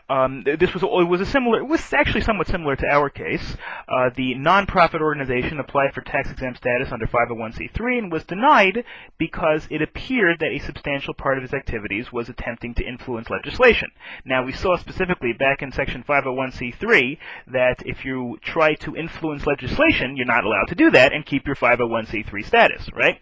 It was actually somewhat similar to our case. The nonprofit organization applied for tax-exempt status under 501c3 and was denied because it appeared that a substantial part of its activities was attempting to influence legislation. Now, we saw specifically back in section 501c3 that if you try to influence legislation, you're not allowed to do that and keep your 501c3 status, right?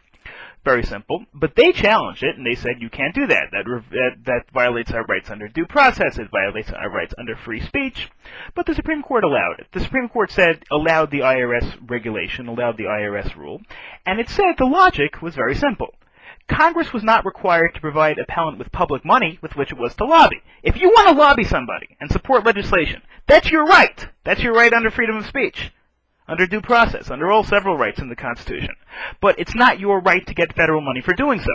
Very simple. But they challenged it, and they said you can't do that. That violates our rights under due process. It violates our rights under free speech. But the Supreme Court allowed it. The Supreme Court said, allowed the IRS regulation, allowed the IRS rule, and it said the logic was very simple. Congress was not required to provide appellant with public money with which it was to lobby. If you want to lobby somebody and support legislation, that's your right. That's your right under freedom of speech, under due process, under all several rights in the Constitution. But it's not your right to get federal money for doing so.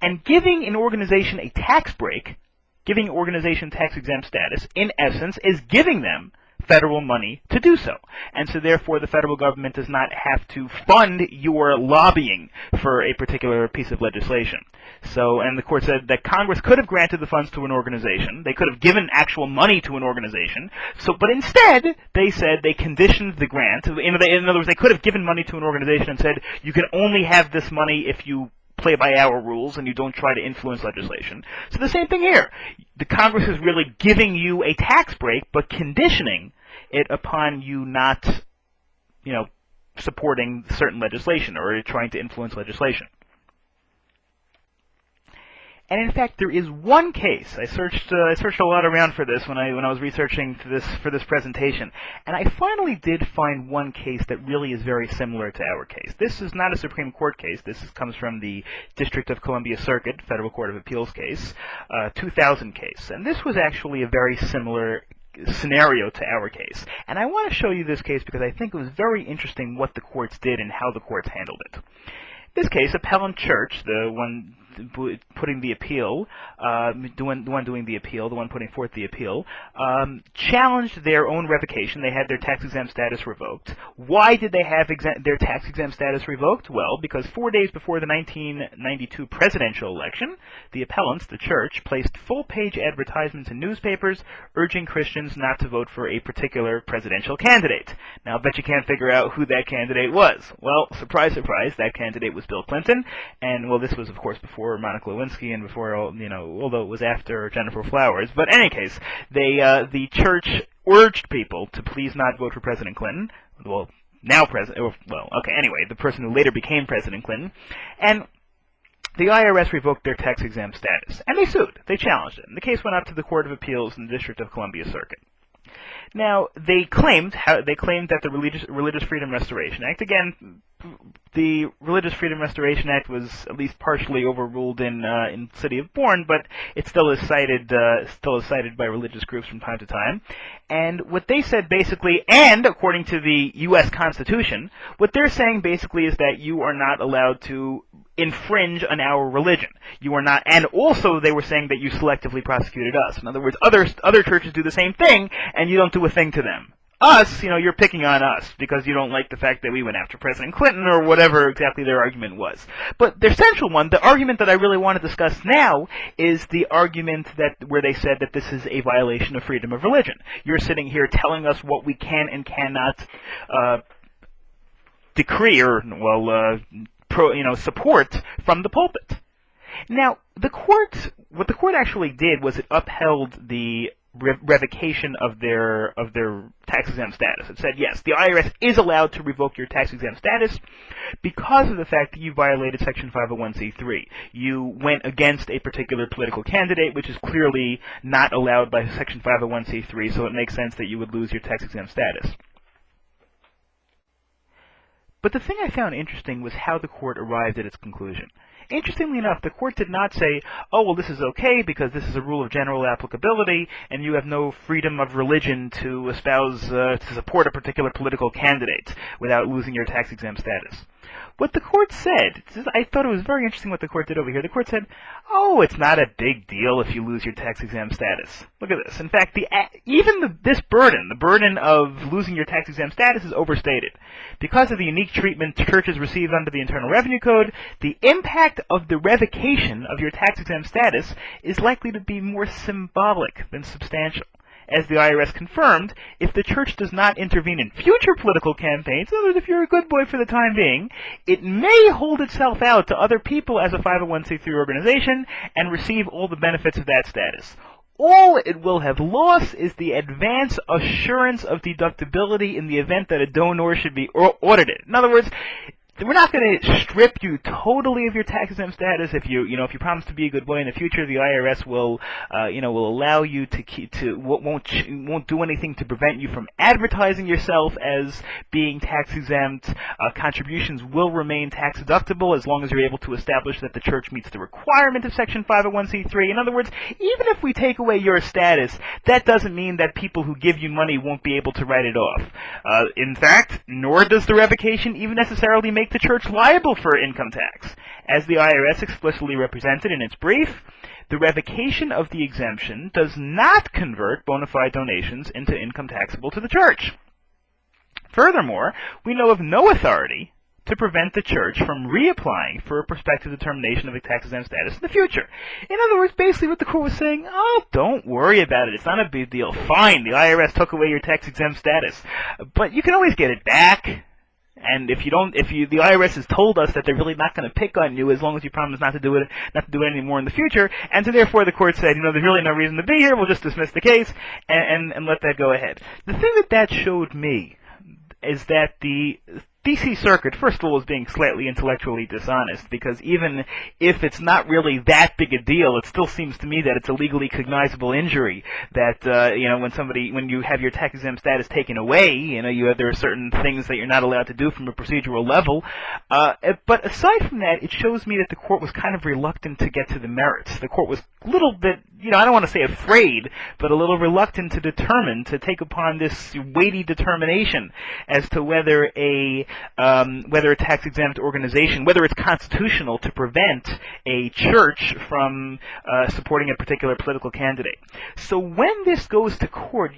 And giving an organization a tax break, giving an organization tax-exempt status, in essence, is giving them federal money to do so. And so therefore the federal government does not have to fund your lobbying for a particular piece of legislation. So, and the court said that Congress could have granted the funds to an organization. They could have given actual money to an organization. So, but instead, they said they conditioned the grant. In other words, they could have given money to an organization and said, you can only have this money if you play by our rules and you don't try to influence legislation. So the same thing here. The Congress is really giving you a tax break, but conditioning it upon you not, supporting certain legislation or trying to influence legislation. And in fact, there is one case. I searched a lot around for this when I was researching for this presentation, and I finally did find one case that really is very similar to our case. This is not a Supreme Court case. This comes from the District of Columbia Circuit, Federal Court of Appeals case, 2000 case, and this was actually a very similar scenario to our case. And I want to show you this case because I think it was very interesting what the courts did and how the courts handled it. This case, Appellant Church, the one putting the appeal, the one doing the appeal, the one putting forth the appeal, challenged their own revocation. They had their tax-exempt status revoked. Why did they have their tax-exempt status revoked? Well, because 4 days before the 1992 presidential election, the appellants, the church, placed full-page advertisements in newspapers urging Christians not to vote for a particular presidential candidate. Now, I bet you can't figure out who that candidate was. Well, surprise, surprise, that candidate was Bill Clinton, and, well, this was, of course, before Monica Lewinsky and before, although it was after Jennifer Flowers. But in any case, the church urged people to please not vote for President Clinton. Well, the person who later became President Clinton. And the IRS revoked their tax-exempt status. And they sued. They challenged it. And the case went up to the Court of Appeals in the District of Columbia Circuit. Now, they claimed that the Religious Freedom Restoration Act, again, the Religious Freedom Restoration Act was at least partially overruled in City of Bourne, but it still is cited by religious groups from time to time. And what they said basically, and according to the U.S. Constitution, what they're saying basically is that you are not allowed to infringe on our religion. You are not, and also they were saying that you selectively prosecuted us. In other words, other churches do the same thing, and you don't do a thing to them. Us, you're picking on us because you don't like the fact that we went after President Clinton or whatever exactly their argument was. But their central one, the argument that I really want to discuss now, is the argument where they said that this is a violation of freedom of religion. You're sitting here telling us what we can and cannot decree or, support from the pulpit. Now, what the court actually did was it upheld the revocation of their tax-exempt status. It said, yes, the IRS is allowed to revoke your tax-exempt status because of the fact that you violated Section 501c3. You went against a particular political candidate, which is clearly not allowed by Section 501c3, so it makes sense that you would lose your tax-exempt status. But the thing I found interesting was how the court arrived at its conclusion. Interestingly enough, the court did not say, oh, well, this is okay because this is a rule of general applicability and you have no freedom of religion to espouse, to support a particular political candidate without losing your tax-exempt status. What the court said, I thought it was very interesting what the court did over here. The court said, oh, it's not a big deal if you lose your tax-exempt status. Look at this. In fact, this burden, the burden of losing your tax-exempt status, is overstated. Because of the unique treatment churches receive under the Internal Revenue Code, the impact of the revocation of your tax-exempt status is likely to be more symbolic than substantial. as the IRS confirmed, if the church does not intervene in future political campaigns, in other words, if you're a good boy for the time being, it may hold itself out to other people as a 501c3 organization and receive all the benefits of that status. All it will have lost is the advance assurance of deductibility in the event that a donor should be audited. In other words, we're not going to strip you totally of your tax-exempt status. If you promise to be a good boy in the future, the IRS will allow you to won't do anything to prevent you from advertising yourself as being tax-exempt. Contributions will remain tax-deductible as long as you're able to establish that the church meets the requirement of Section 501c3. In other words, even if we take away your status, that doesn't mean that people who give you money won't be able to write it off. In fact, nor does the revocation even necessarily make the church liable for income tax. As the IRS explicitly represented in its brief, the revocation of the exemption does not convert bona fide donations into income taxable to the church. Furthermore, we know of no authority to prevent the church from reapplying for a prospective determination of a tax-exempt status in the future. In other words, basically what the court was saying, oh, don't worry about it. It's not a big deal. Fine, the IRS took away your tax-exempt status, but you can always get it back. And the IRS has told us that they're really not going to pick on you as long as you promise not to do it anymore in the future. And so therefore the court said, there's really no reason to be here. We'll just dismiss the case and let that go ahead. The thing that showed me is that the D.C. Circuit, first of all, is being slightly intellectually dishonest, because even if it's not really that big a deal, it still seems to me that it's a legally cognizable injury. That when you have your tax-exempt status taken away, there are certain things that you're not allowed to do from a procedural level. But aside from that, it shows me that the court was kind of reluctant to get to the merits. The court was a little bit, I don't want to say afraid, but a little reluctant to take upon this weighty determination as to whether a tax-exempt organization, whether it's constitutional to prevent a church from supporting a particular political candidate. So when this goes to court,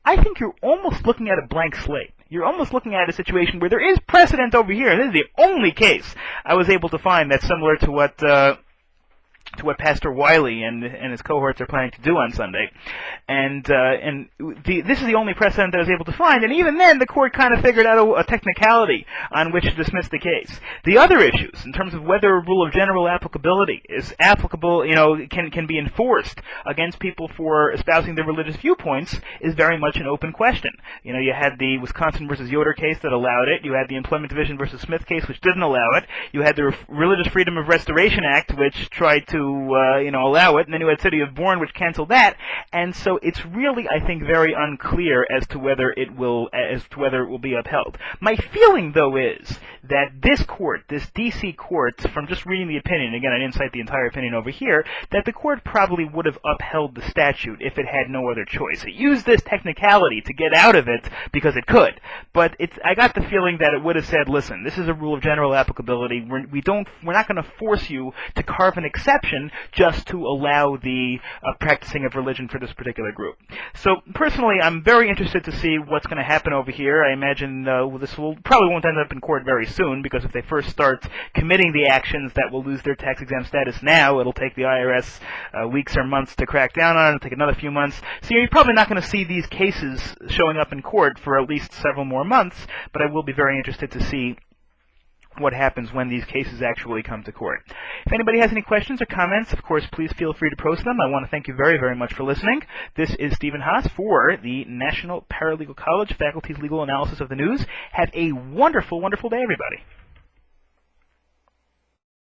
I think you're almost looking at a blank slate. You're almost looking at a situation where there is precedent over here. This is the only case I was able to find that's similar to what Pastor Wiley and his cohorts are planning to do on Sunday. This is the only precedent that I was able to find, and even then the court kind of figured out a technicality on which to dismiss the case. The other issues, in terms of whether a rule of general applicability is applicable, can be enforced against people for espousing their religious viewpoints, is very much an open question. You had the Wisconsin versus Yoder case that allowed it. You had the Employment Division versus Smith case, which didn't allow it. You had the Religious Freedom of Restoration Act, which tried to allow it, and then you had City of Bourne, which canceled that. And so it's really, I think, very unclear as to whether it will be upheld. My feeling, though, is that this court, this D.C. court, from just reading the opinion, again, I didn't cite the entire opinion over here, that the court probably would have upheld the statute if it had no other choice. It used this technicality to get out of it because it could. But I got the feeling that it would have said, listen, this is a rule of general applicability. We're not going to force you to carve an exception just to allow the practicing of religion for this particular group. So personally, I'm very interested to see what's going to happen over here. I imagine this probably won't end up in court very soon, because if they first start committing the actions that will lose their tax-exempt status now, it'll take the IRS weeks or months to crack down on it. It'll take another few months. So you're probably not going to see these cases showing up in court for at least several more months, but I will be very interested to see what happens when these cases actually come to court. If anybody has any questions or comments, of course, please feel free to post them. I want to thank you very, very much for listening. This is Stephen Haas for the National Paralegal College Faculty's Legal Analysis of the News. Have a wonderful, wonderful day, everybody.